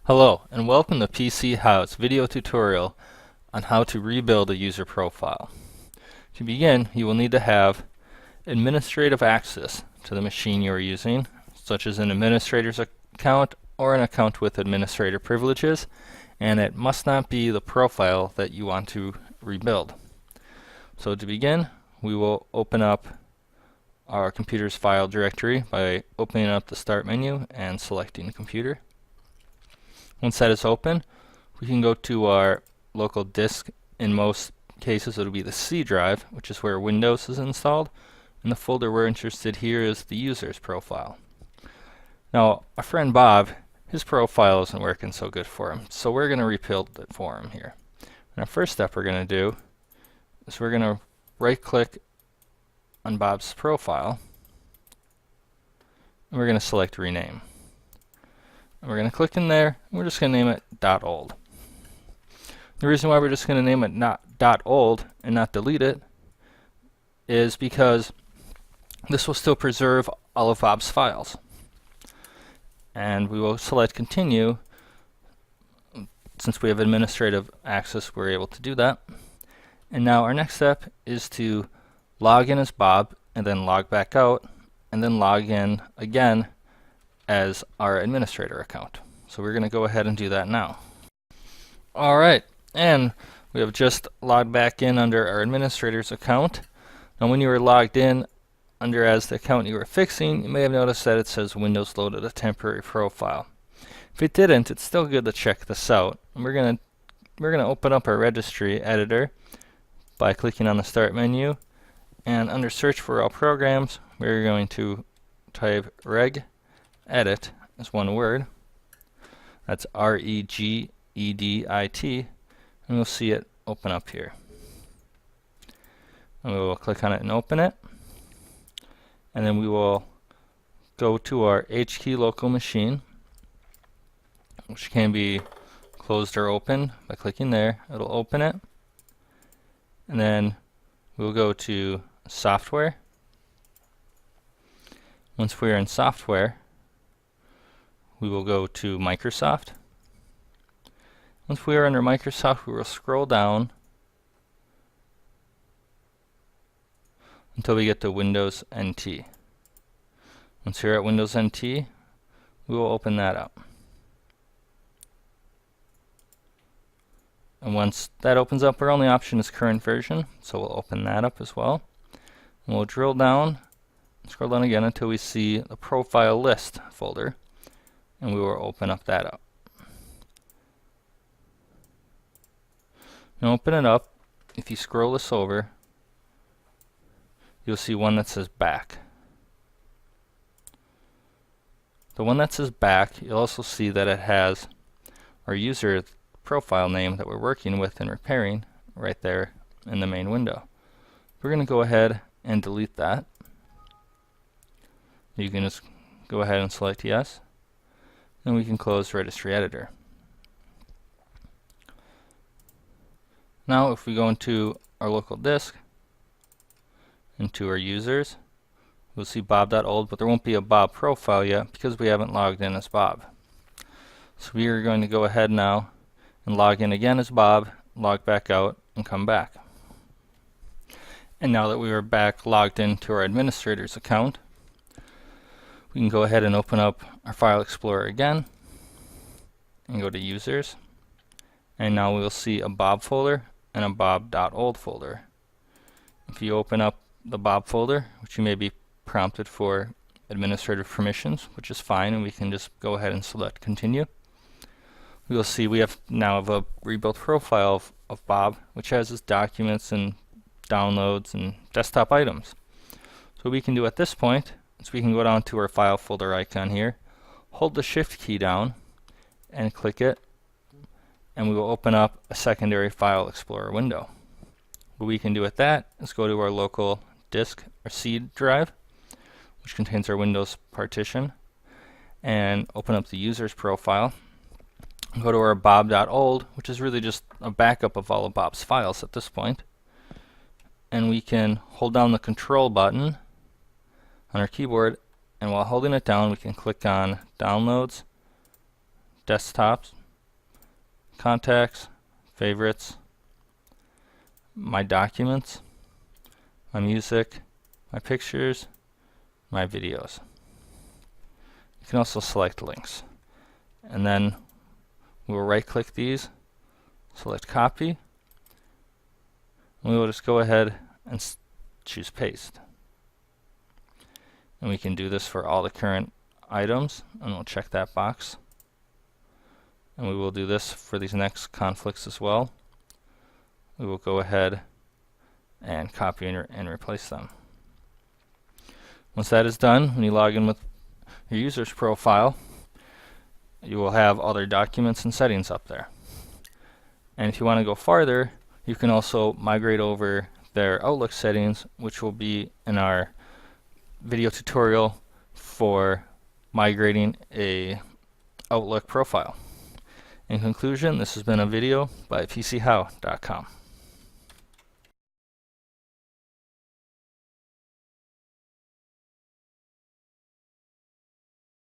Hello and welcome to pchow's video tutorial on how to rebuild a user profile. To begin, you will need to have administrative access to the machine you are using, such as an administrator's account or an account with administrator privileges, and it must not be the profile that you want to rebuild. So to begin, we will open up our computer's file directory by opening up the Start menu and selecting the computer. Once that is open, we can go to our local disk. In most cases, it'll be the C drive, which is where Windows is installed, and the folder we're interested here is the user's profile. Now, our friend Bob, his profile isn't working so good for him, so we're going to rebuild it for him here. And our first step we're going to do is we're going to right-click on Bob's profile, and we're going to select Rename. And we're going to click in there, and we're just going to name it .old. The reason why we're just going to name it .old and not delete it is because this will still preserve all of Bob's files. And we will select Continue. Since we have administrative access, we're able to do that. And now our next step is to log in as Bob, and then log back out, and then log in again as our administrator account. So we're going to go ahead and do that now. Alright, and we have just logged back in under our administrator's account. Now when you were logged in under as the account you were fixing, you may have noticed that it says Windows loaded a temporary profile. If it didn't, it's still good to check this out. And we're going to open up our registry editor by clicking on the Start menu, and under Search for All Programs, we're going to type reg edit as one word. That's regedit, and we'll see it open up here. And we will click on it and open it, and then we will go to our HKey local machine, which can be closed or opened by clicking there. It'll open it, and then we'll go to Software. Once we're in Software, we will go to Microsoft. Once we are under Microsoft, we will scroll down until we get to Windows NT. Once you're at Windows NT, we will open that up. And once that opens up, our only option is current version, so we'll open that up as well. And we'll drill down, scroll down again until we see the Profile List folder, and we will open up that up. And open it up. If you scroll this over, you'll see one that says Back. The one that says Back, you'll also see that it has our user profile name that we're working with and repairing right there in the main window. We're going to go ahead and delete that. You can just go ahead and select Yes, and we can close Registry Editor. Now if we go into our local disk, into our users, we'll see Bob.old, but there won't be a Bob profile yet because we haven't logged in as Bob. So we are going to go ahead now and log in again as Bob, log back out, and come back. And now that we are back logged into our administrator's account, we can go ahead and open up our File Explorer again and go to Users. And now we'll see a Bob folder and a Bob.old folder. If you open up the Bob folder, which you may be prompted for administrative permissions, which is fine, and we can just go ahead and select Continue, we will see we now have a rebuilt profile of Bob, which has his documents and downloads and desktop items. So what we can do at this point is we can go down to our file folder icon here, hold the Shift key down, and click it, and we will open up a secondary File Explorer window. What we can do with that is go to our local disk or C drive, which contains our Windows partition, and open up the user's profile. Go to our Bob.old, which is really just a backup of all of Bob's files at this point. And we can hold down the Control button on our keyboard, and while holding it down, we can click on Downloads, Desktops, contacts, favorites, my documents, my music, my pictures, my videos. You can also select links. And then we'll right click these, select copy, and we will just go ahead and choose paste. And we can do this for all the current items, and we'll check that box. And we will do this for these next conflicts as well. We will go ahead and copy and replace them. Once that is done, when you log in with your user's profile, you will have all their documents and settings up there. And if you want to go farther, you can also migrate over their Outlook settings, which will be in our video tutorial for migrating a Outlook profile. In conclusion, this has been a video by pchow.com.